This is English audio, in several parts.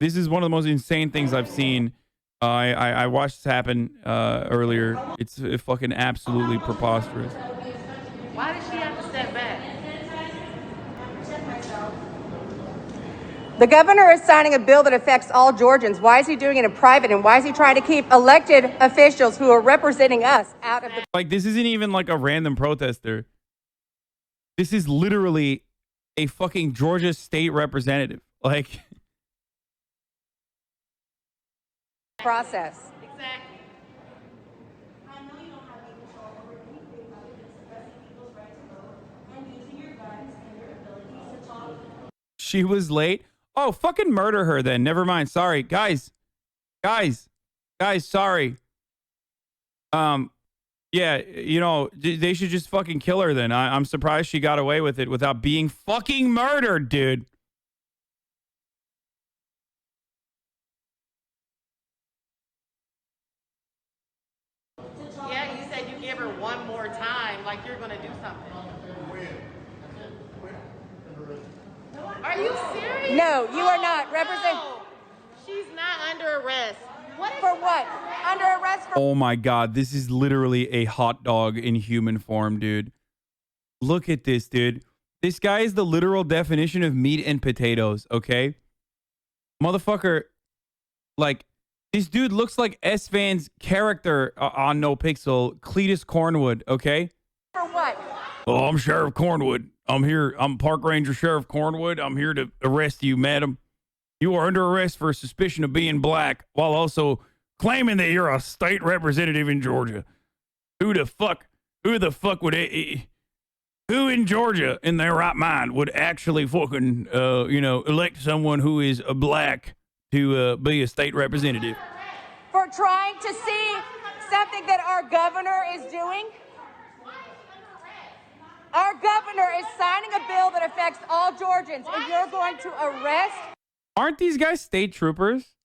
This is one of the most insane things I've seen. I watched this happen earlier. It's fucking absolutely preposterous. Why does she have to step back? The governor is signing a bill that affects all Georgians. Why is he doing it in private? And why is he trying to keep elected officials who are representing us out of the... Like, this isn't even like a random protester. This is literally a fucking Georgia state representative. Like... process. Exactly. She was late. Oh, fucking murder her then. Never mind. Sorry. Guys, sorry. Yeah, you know, they should just fucking kill her then. I'm surprised she got away with it without being fucking murdered, dude. Yeah, you said you give her one more time, like you're gonna do something. Are you serious? No, you are not. Represent... No. She's not under arrest. For what? Under arrest for... Oh my God, this is literally a hot dog in human form, dude. Look at this, dude. This guy is the literal definition of meat and potatoes, okay? Motherfucker, like, this dude looks like S-Van's character on No Pixel, Cletus Cornwood, okay? For what? Oh, I'm Sheriff Cornwood. I'm here. I'm Park Ranger Sheriff Cornwood. I'm here to arrest you, madam. You are under arrest for suspicion of being black while also claiming that you're a state representative in Georgia. Who the fuck would who in Georgia in their right mind would actually fucking, elect someone who is a black to be a state representative? For trying to see something that our governor is doing? Our governor is signing a bill that affects all Georgians, and you're going to arrest... Aren't these guys state troopers?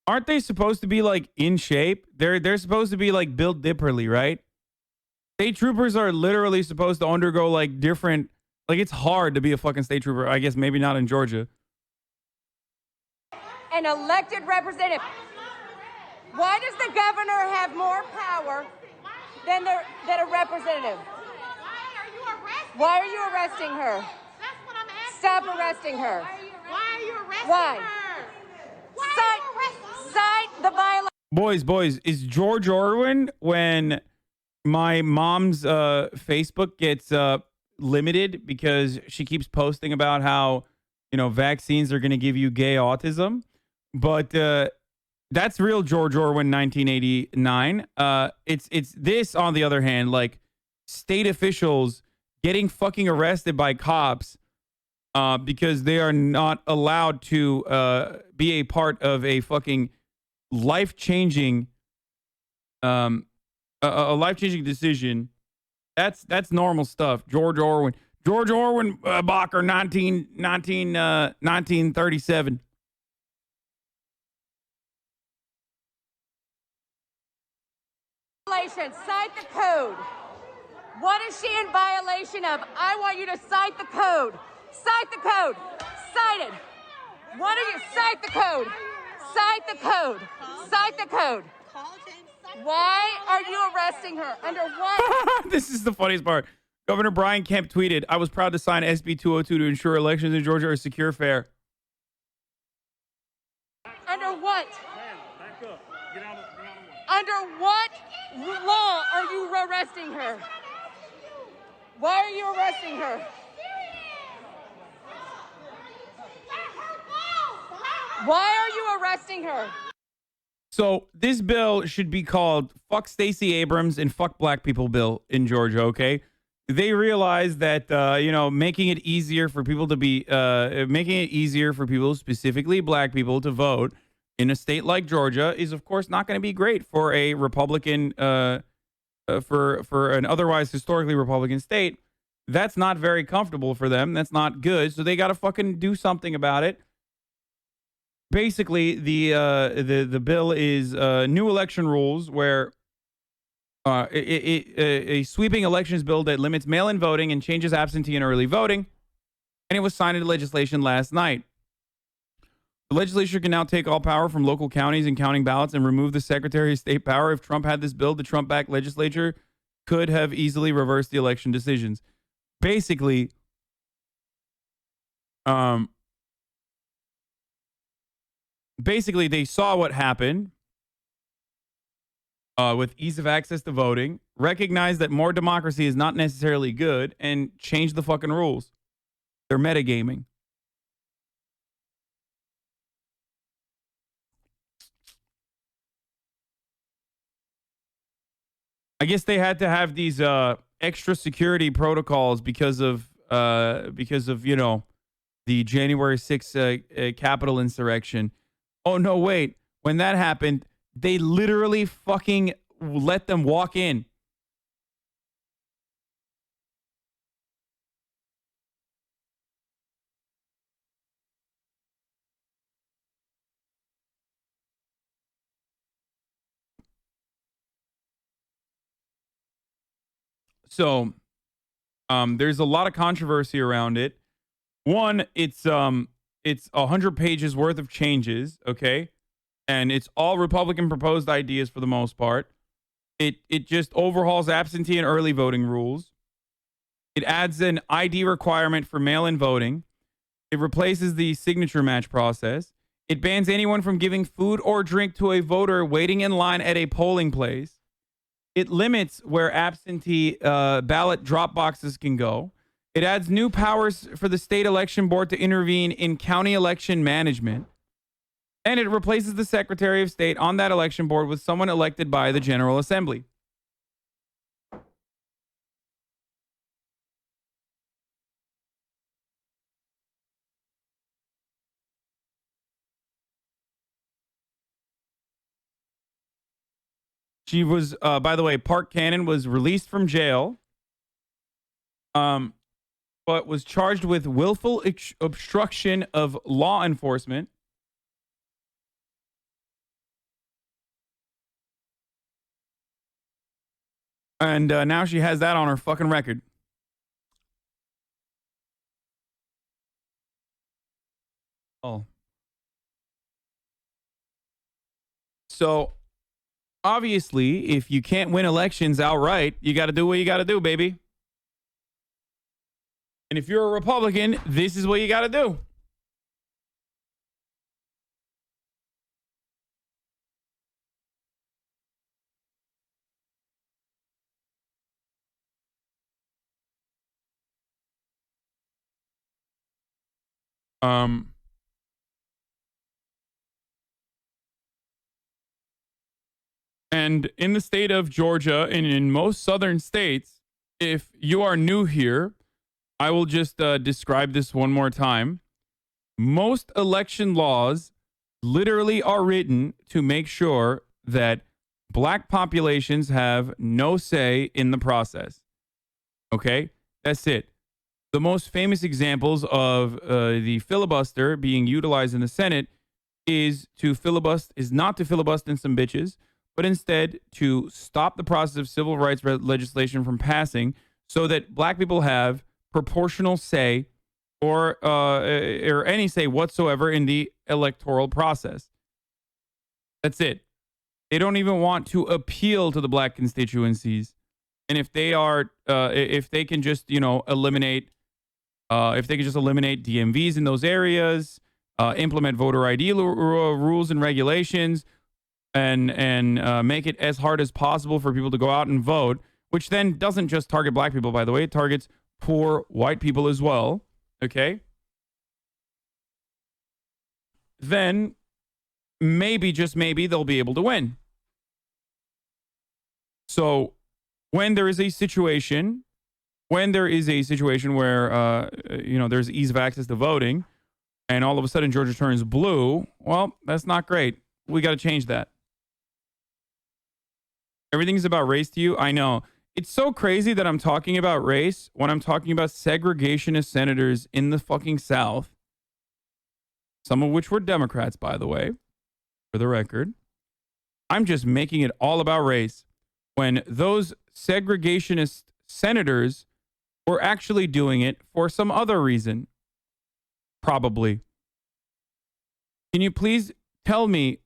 Aren't they supposed to be like in shape? They're supposed to be like built differently, right? State troopers are literally supposed to undergo like different, like it's hard to be a fucking state trooper. I guess maybe not in Georgia. An elected representative. Why does the governor have more power than a representative? Why are you arresting her? That's what I'm asking. Stop arresting her. Why are you arresting Why? her? Cite the violation. Boys, is George Orwin when my mom's Facebook gets limited because she keeps posting about how, vaccines are going to give you gay autism? But that's real George Orwin 1989. It's this, on the other hand, like state officials getting fucking arrested by cops because they are not allowed to be a part of a fucking life-changing a life-changing decision. That's normal stuff. George Orwin Bacher 1937. Cite the code. What is she in violation of? I want you to cite the code. Cite the code. Cite it. What are you? Cite the code. Cite the code. Cite the code. Why are you arresting her? Under what? This is the funniest part. Governor Brian Kemp tweeted, "I was proud to sign SB 202 to ensure elections in Georgia are secure, fair." Under what? Back up. Get out of the way. Under what law are you arresting her? Why are you arresting her? Why are you arresting her? So this bill should be called "Fuck Stacey Abrams" and "Fuck Black People" bill in Georgia. Okay, they realize that making it easier for people to be making it easier for people, specifically black people, to vote in a state like Georgia is of course not going to be great for a Republican for an otherwise historically Republican state. That's not very comfortable for them. That's not good. So they got to fucking do something about it. Basically, the bill is new election rules where a sweeping elections bill that limits mail-in voting and changes absentee and early voting, and it was signed into legislation last night. The legislature can now take all power from local counties and counting ballots and remove the Secretary of State power. If Trump had this bill, the Trump-backed legislature could have easily reversed the election decisions. Basically, they saw what happened with ease of access to voting, recognized that more democracy is not necessarily good, and changed the fucking rules. They're metagaming. I guess they had to have these extra security protocols because of the January 6th Capitol insurrection. Oh no, wait. When that happened, they literally fucking let them walk in. So, there's a lot of controversy around it. One, it's 100 pages worth of changes, okay? And it's all Republican proposed ideas for the most part. It just overhauls absentee and early voting rules. It adds an ID requirement for mail-in voting. It replaces the signature match process. It bans anyone from giving food or drink to a voter waiting in line at a polling place. It limits where absentee ballot drop boxes can go. It adds new powers for the state election board to intervene in county election management. And it replaces the Secretary of State on that election board with someone elected by the General Assembly. She was, by the way, Park Cannon was released from jail, but was charged with willful obstruction of law enforcement. And now she has that on her fucking record. Oh. So, obviously, if you can't win elections outright, you got to do what you got to do, baby. And if you're a Republican, this is what you got to do. And in the state of Georgia and in most southern states, if you are new here, I will just describe this one more time. Most election laws literally are written to make sure that black populations have no say in the process. Okay? That's it. The most famous examples of the filibuster being utilized in the Senate is not to filibuster some bitches, but instead to stop the process of civil rights legislation from passing so that black people have proportional say or any say whatsoever in the electoral process. That's it. They don't even want to appeal to the black constituencies. And if they can just, eliminate DMVs in those areas, implement voter ID rules and regulations, and make it as hard as possible for people to go out and vote, which then doesn't just target black people, by the way. It targets poor white people as well. Okay? Then maybe, just maybe, they'll be able to win. So when there is a situation where, there's ease of access to voting and all of a sudden Georgia turns blue, well, that's not great. We got to change that. Everything's about race to you. I know. It's so crazy that I'm talking about race when I'm talking about segregationist senators in the fucking South, some of which were Democrats, by the way, for the record. I'm just making it all about race when those segregationist senators were actually doing it for some other reason. Probably. Can you please tell me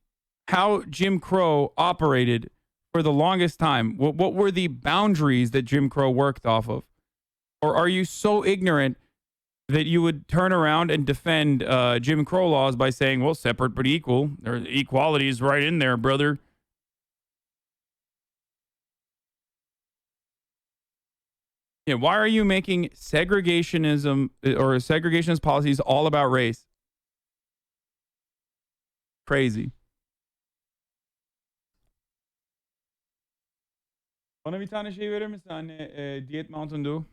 how Jim Crow operated for the longest time? What were the boundaries that Jim Crow worked off of? Or are you so ignorant that you would turn around and defend Jim Crow laws by saying, well, separate but equal, or equality is right in there, brother? Yeah, why are you making segregationism or segregationist policies all about race? Crazy. Bana bir tane şey verir misin anne? Diyet Mountain Dew.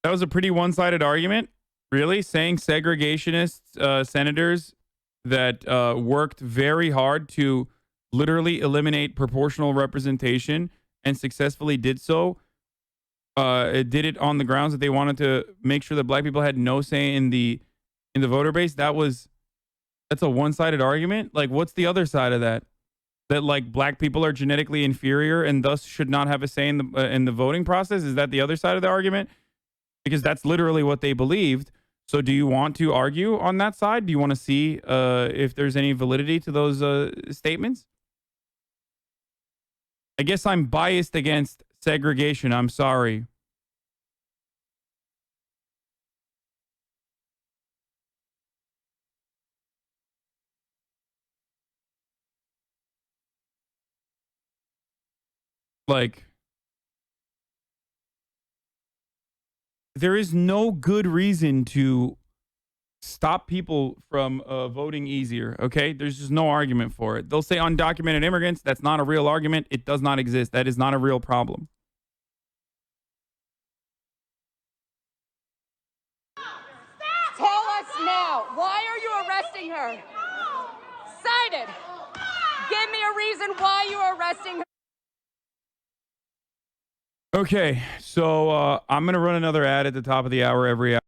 That was a pretty one-sided argument. Really? Saying segregationist senators that worked very hard to literally eliminate proportional representation and successfully did so. It did it on the grounds that they wanted to make sure that black people had no say in the voter base. That's a one-sided argument. Like, what's the other side of that? That like black people are genetically inferior and thus should not have a say in the voting process? Is that the other side of the argument? Because that's literally what they believed. So do you want to argue on that side? Do you want to see if there's any validity to those statements? I guess I'm biased against segregation. I'm sorry. Like, there is no good reason to stop people from voting easier. Okay, there's just no argument for it. They'll say undocumented immigrants. That's not a real argument. It does not exist. That is not a real problem. Tell us now, why are you arresting her? Cited. Give me a reason why you are arresting her. Okay, so I'm gonna run another ad at the top of the hour every hour.